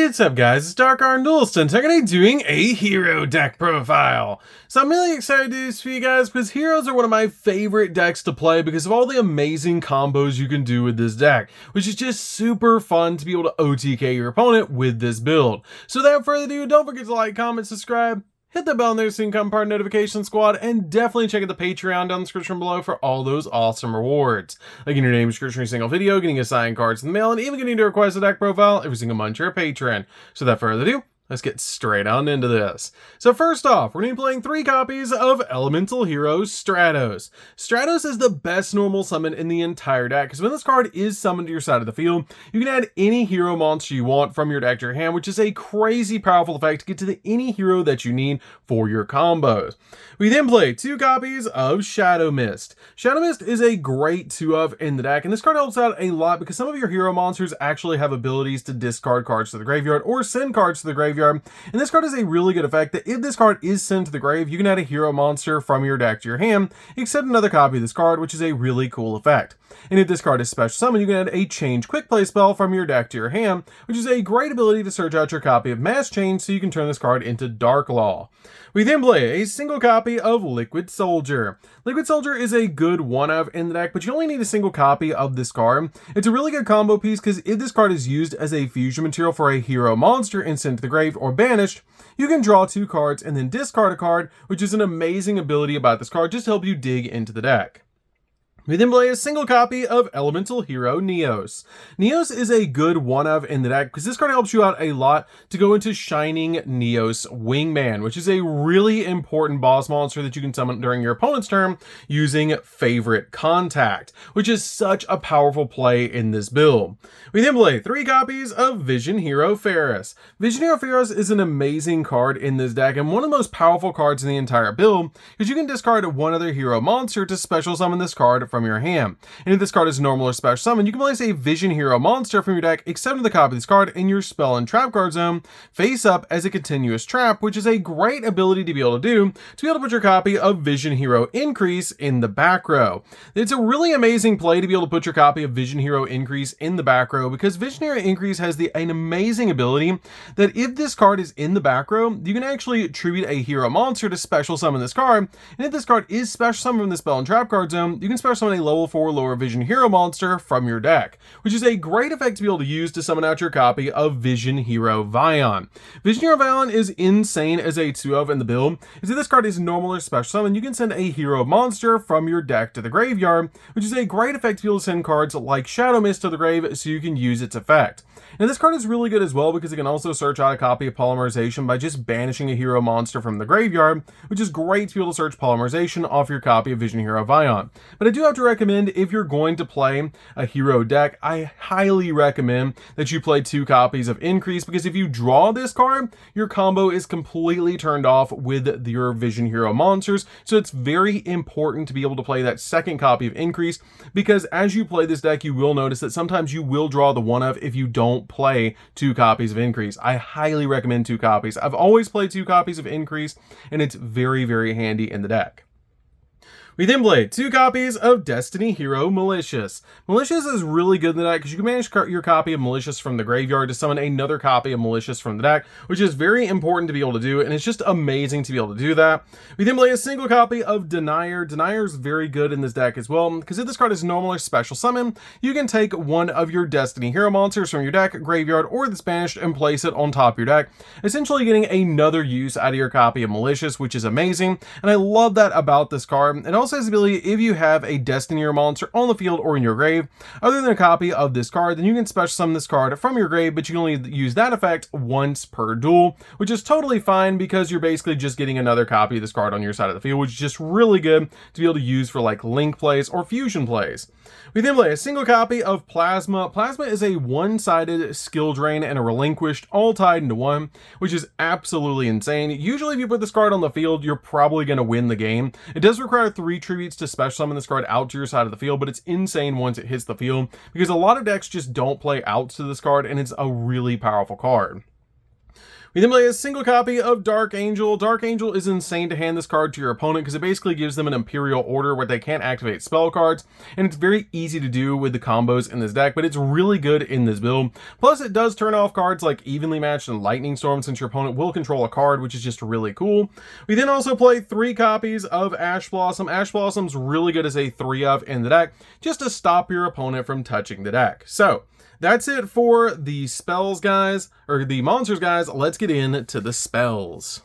What's up guys, it's DarkArmedDuelist and today doing a hero deck profile. So I'm really excited to do this for you guys because heroes are one of my favorite decks to play because of all the amazing combos you can do with this deck, which is just super fun to be able to OTK your opponent with this build. So without further ado, don't forget to like, comment, subscribe, hit the bell in there so you can become part of the notification squad, and definitely check out the Patreon down in the description below for all those awesome rewards. Like getting your name description every single video, getting assigned cards in the mail, and even getting to request a deck profile every single month you're a patron. So without further ado, let's get straight on into this. So first off, we're going to be playing 3 copies of Elemental Hero Stratos. Stratos is the best normal summon in the entire deck, because when this card is summoned to your side of the field, you can add any hero monster you want from your deck to your hand, which is a crazy powerful effect to get to any hero that you need for your combos. We then play 2 copies of Shadow Mist. Shadow Mist is a great 2-of in the deck, and this card helps out a lot because some of your hero monsters actually have abilities to discard cards to the graveyard or send cards to the graveyard. And this card has a really good effect that if this card is sent to the grave, you can add a hero monster from your deck to your hand, except another copy of this card, which is a really cool effect. And if this card is special summon, you can add a change quick play spell from your deck to your hand, which is a great ability to search out your copy of Mass Change so you can turn this card into Dark Law. We then play a single copy of Liquid Soldier. Liquid Soldier is a good 1-of in the deck, but you only need a single copy of this card. It's a really good combo piece because if this card is used as a fusion material for a hero monster and sent to the grave or banished, you can draw 2 cards and then discard a card, which is an amazing ability about this card just to help you dig into the deck. We then play a single copy of Elemental Hero Neos. Neos is a good 1-of in the deck because this card helps you out a lot to go into Shining Neos Wingman, which is a really important boss monster that you can summon during your opponent's turn using Favorite Contact, which is such a powerful play in this build. We then play 3 copies of Vision Hero Ferris. Vision Hero Ferris is an amazing card in this deck and one of the most powerful cards in the entire build because you can discard one other hero monster to special summon this card from your hand. And if this card is normal or special summon, you can place a Vision Hero monster from your deck, except for the copy of this card in your spell and trap card zone, face up as a continuous trap, which is a great ability to be able to do, to be able to put your copy of Vision Hero Increase in the back row. It's a really amazing play to be able to put your copy of Vision Hero Increase in the back row, because Vision Hero Increase has an amazing ability that if this card is in the back row, you can actually attribute a hero monster to special summon this card, and if this card is special summoned from the spell and trap card zone, you can special summon a level 4 lower vision hero monster from your deck, which is a great effect to be able to use to summon out your copy of Vision Hero Vion. Vision Hero Vion is insane as a 2-of in the build. If this card is normal or special summon, you can send a hero monster from your deck to the graveyard, which is a great effect to be able to send cards like Shadow Mist to the grave so you can use its effect. And this card is really good as well because it can also search out a copy of Polymerization by just banishing a hero monster from the graveyard, which is great to be able to search Polymerization off your copy of Vision Hero Vion. But I do have to recommend, if you're going to play a hero deck, I highly recommend that you play 2 copies of Increase, because if you draw this card, your combo is completely turned off with your Vision Hero monsters. So it's very important to be able to play that second copy of Increase, because as you play this deck, you will notice that sometimes you will draw the 1-of if you don't play 2 copies of Increase. I highly recommend 2 copies. I've always played 2 copies of Increase, and it's very, very handy in the deck. We then play 2 copies of Destiny Hero Malicious. Malicious is really good in the deck because you can manage your copy of Malicious from the graveyard to summon another copy of Malicious from the deck, which is very important to be able to do, and it's just amazing to be able to do that. We then play a single copy of Denier. Denier is very good in this deck as well, because if this card is normal or special summon, you can take one of your Destiny Hero monsters from your deck, graveyard, or that's banished and place it on top of your deck, essentially getting another use out of your copy of Malicious, which is amazing, and I love that about this card. And also has the ability, if you have a Destiny Hero monster on the field or in your grave other than a copy of this card, then you can special summon this card from your grave, but you can only use that effect once per duel, which is totally fine because you're basically just getting another copy of this card on your side of the field, which is just really good to be able to use for like link plays or fusion plays. We then play a single copy of Plasma. Plasma is a one-sided skill drain and a relinquished all tied into one, which is absolutely insane. Usually if you put this card on the field, you're probably going to win the game. It does require 3 tributes to special summon this card out to your side of the field, but it's insane once it hits the field because a lot of decks just don't play outs to this card, and it's a really powerful card. We then play a single copy of Dark Angel. Dark Angel is insane to hand this card to your opponent because it basically gives them an Imperial Order where they can't activate spell cards, and it's very easy to do with the combos in this deck, but it's really good in this build. Plus, it does turn off cards like Evenly Matched and Lightning Storm since your opponent will control a card, which is just really cool. We then also play 3 copies of Ash Blossom. Ash Blossom's really good as a 3-of in the deck, just to stop your opponent from touching the deck. So, that's it for the spells, guys, or the monsters, guys. Let's get into the spells.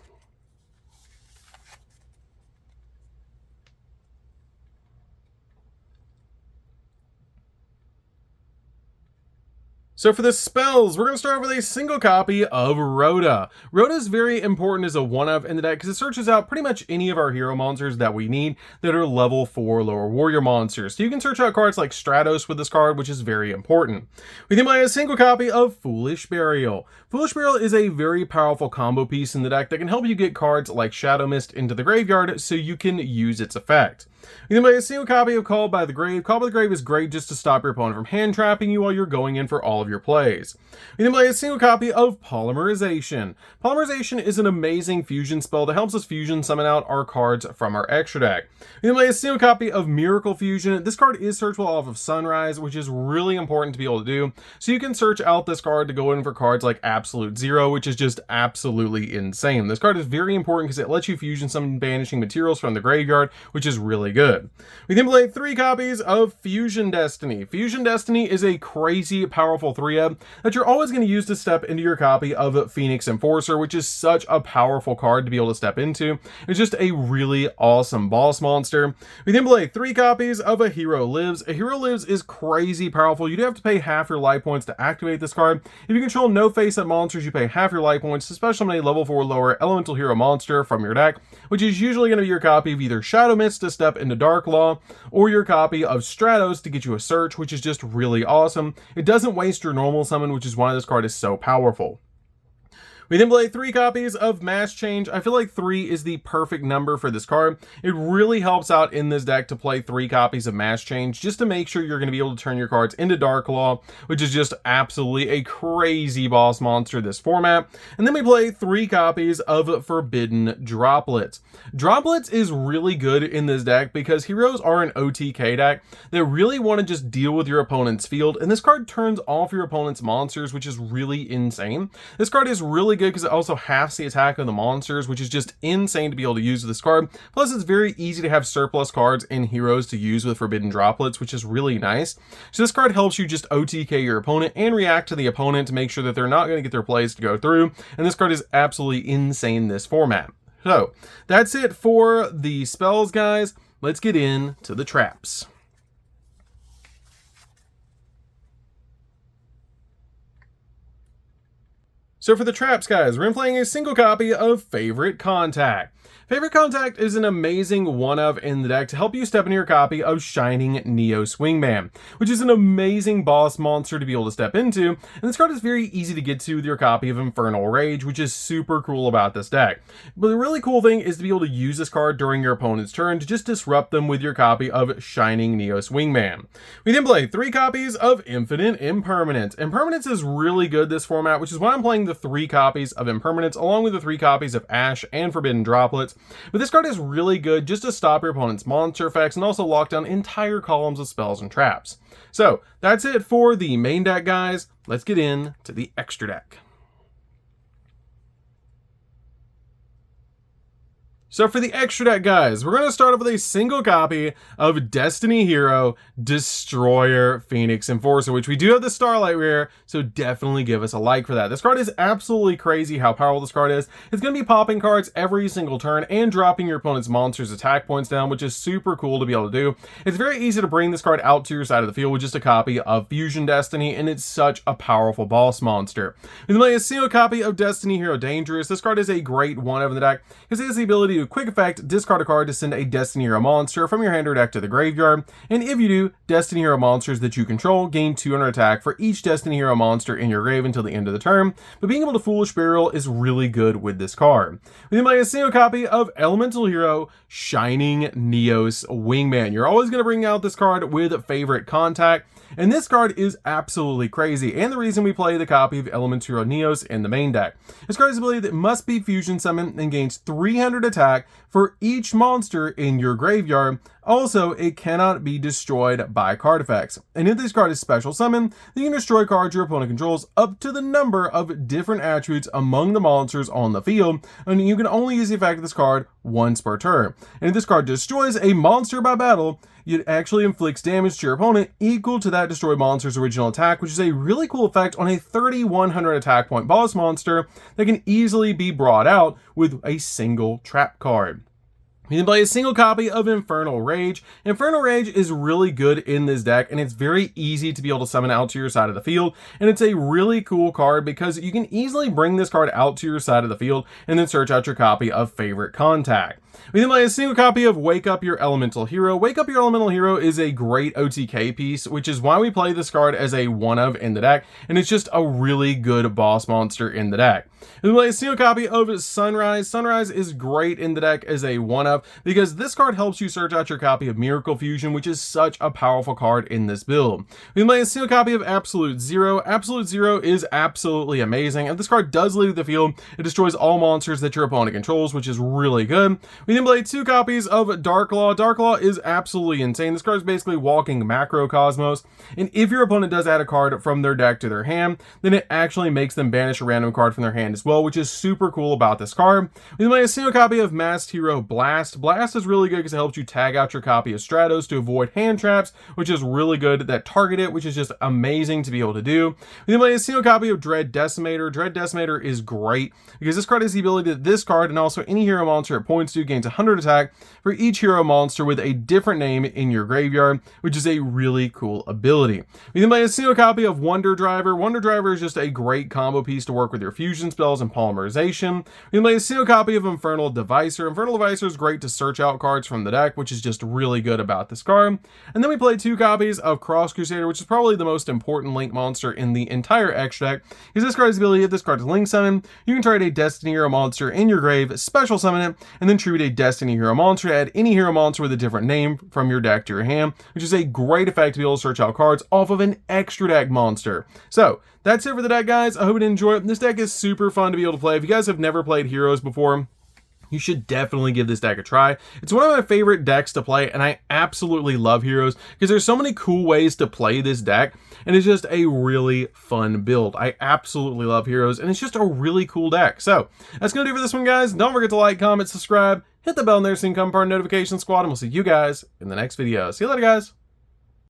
So for the spells, we're going to start with a single copy of Rhoda. Rhoda is very important as a 1-of in the deck because it searches out pretty much any of our hero monsters that we need that are level 4 lower warrior monsters. So you can search out cards like Stratos with this card, which is very important. We then play a single copy of Foolish Burial. Foolish Burial is a very powerful combo piece in the deck that can help you get cards like Shadow Mist into the graveyard so you can use its effect. We then play a single copy of Called by the Grave. Called by the Grave is great just to stop your opponent from hand trapping you while you're going in for all of your plays. We then play a single copy of Polymerization. Polymerization is an amazing fusion spell that helps us fusion summon out our cards from our extra deck. We then play a single copy of Miracle Fusion. This card is searchable off of Sunrise, which is really important to be able to do. So you can search out this card to go in for cards like Absolute Zero, which is just absolutely insane. This card is very important because it lets you fusion summon banishing materials from the graveyard, which is really good. We then play 3 copies of Fusion Destiny. Fusion Destiny is a crazy powerful 3-of that you're always going to use to step into your copy of Phoenix Enforcer, which is such a powerful card to be able to step into. It's just a really awesome boss monster. We then play 3 copies of A Hero Lives. A Hero Lives is crazy powerful. You do have to pay half your life points to activate this card. If you control no face-up monsters, you pay half your life points to special summon a level 4 lower elemental hero monster from your deck, which is usually going to be your copy of either Shadow Mist to step into Dark Law, or your copy of Stratos to get you a search, which is just really awesome. It doesn't waste your normal summon, which is why this card is so powerful. We then play 3 copies of Mass Change. I feel like 3 is the perfect number for this card. It really helps out in this deck to play 3 copies of Mass Change just to make sure you're going to be able to turn your cards into Dark Law, which is just absolutely a crazy boss monster this format. And then we play 3 copies of Forbidden Droplets. Droplets is really good in this deck because heroes are an OTK deck that really want to just deal with your opponent's field, and this card turns off your opponent's monsters, which is really insane. This card is really good because it also halves the attack of the monsters, which is just insane to be able to use with this card. Plus, it's very easy to have surplus cards in heroes to use with Forbidden Droplets, which is really nice. So this card helps you just OTK your opponent and react to the opponent to make sure that they're not going to get their plays to go through, and this card is absolutely insane in this format. So that's it for the spells, guys. Let's get into the traps. So for the traps, guys, we're playing a single copy of Favorite Contact. Favorite Contact is an amazing 1-of in the deck to help you step into your copy of Shining Neo Swingman, which is an amazing boss monster to be able to step into, and this card is very easy to get to with your copy of Infernal Rage, which is super cool about this deck. But the really cool thing is to be able to use this card during your opponent's turn to just disrupt them with your copy of Shining Neo Swingman. We then play 3 copies of Infinite Impermanence. Impermanence is really good this format, which is why I'm playing the 3 copies of Impermanence along with the 3 copies of Ash and Forbidden Droplets. But this card is really good just to stop your opponent's monster effects and also lock down entire columns of spells and traps. So that's it for the main deck, guys. Let's get into the extra deck. So for the extra deck, guys, we're going to start off with a single copy of Destiny Hero Destroyer Phoenix Enforcer, which we do have the Starlight rare, so definitely give us a like for that. This card is absolutely crazy how powerful this card is. It's going to be popping cards every single turn and dropping your opponent's monster's attack points down, which is super cool to be able to do. It's very easy to bring this card out to your side of the field with just a copy of Fusion Destiny, and it's such a powerful boss monster. We play a single copy of Destiny Hero Dangerous. This card is a great 1-of in the deck because it has the ability to do a quick effect, discard a card to send a Destiny Hero monster from your hand or deck to the graveyard, and if you do, Destiny Hero monsters that you control gain 200 attack for each Destiny Hero monster in your grave until the end of the turn, but being able to Foolish Burial is really good with this card. We then play a single copy of Elemental Hero Shining Neos Wingman. You're always going to bring out this card with Favorite Contact, and this card is absolutely crazy, and the reason we play the copy of Elemental Hero Neos in the main deck. This card's ability that must be fusion summoned and gains 300 attack for each monster in your graveyard. Also, it cannot be destroyed by card effects. And if this card is special summoned, then you can destroy cards your opponent controls up to the number of different attributes among the monsters on the field, and you can only use the effect of this card once per turn. And if this card destroys a monster by battle, it actually inflicts damage to your opponent equal to that destroyed monster's original attack, which is a really cool effect on a 3100 attack point boss monster that can easily be brought out with a single trap card. You can play a single copy of Infernal Rage. Infernal Rage is really good in this deck, and it's very easy to be able to summon out to your side of the field, and it's a really cool card because you can easily bring this card out to your side of the field and then search out your copy of Favorite Contact. We then play a single copy of Wake Up Your Elemental Hero. Wake Up Your Elemental Hero is a great OTK piece, which is why we play this card as a one-of in the deck, and it's just a really good boss monster in the deck. We then play a single copy of Sunrise. Sunrise is great in the deck as a one-of because this card helps you search out your copy of Miracle Fusion, which is such a powerful card in this build. We then play a single copy of Absolute Zero. Absolute Zero is absolutely amazing. If this card does leave the field, it destroys all monsters that your opponent controls, which is really good. We then play 2 copies of Dark Law. Dark Law is absolutely insane. This card is basically walking Macrocosmos, and if your opponent does add a card from their deck to their hand, then it actually makes them banish a random card from their hand as well, which is super cool about this card. We then play a single copy of Masked Hero Blast. Blast is really good because it helps you tag out your copy of Stratos to avoid hand traps, which is really good that target it, which is just amazing to be able to do. We then play a single copy of Dread Decimator. Dread Decimator is great because this card has the ability that this card and also any hero monster it points to gains 100 attack for each hero monster with a different name in your graveyard, which is a really cool ability. We then play a single copy of Wonder Driver. Wonder Driver is just a great combo piece to work with your fusion spells and polymerization. We then play a single copy of Infernal Devicer. Infernal Devicer is great to search out cards from the deck, which is just really good about this card. And then we play 2 copies of Cross Crusader, which is probably the most important link monster in the entire extra deck, because this card's ability, if this card is link summon, you can target a Destiny Hero monster in your grave, special summon it, and then tribute a Destiny Hero monster. Add any hero monster with a different name from your deck to your hand, which is a great effect to be able to search out cards off of an extra deck monster. So that's it for the deck, guys. I hope you enjoy it. This deck is super fun to be able to play. If you guys have never played Heroes before, you should definitely give this deck a try. It's one of my favorite decks to play, and I absolutely love Heroes because there's so many cool ways to play this deck, and it's just a really fun build. I absolutely love Heroes, and it's just a really cool deck. So that's gonna do it for this one, guys. Don't forget to like, comment, subscribe, hit the bell in there so you can become part of the notification squad, and we'll see you guys in the next video. See you later, guys.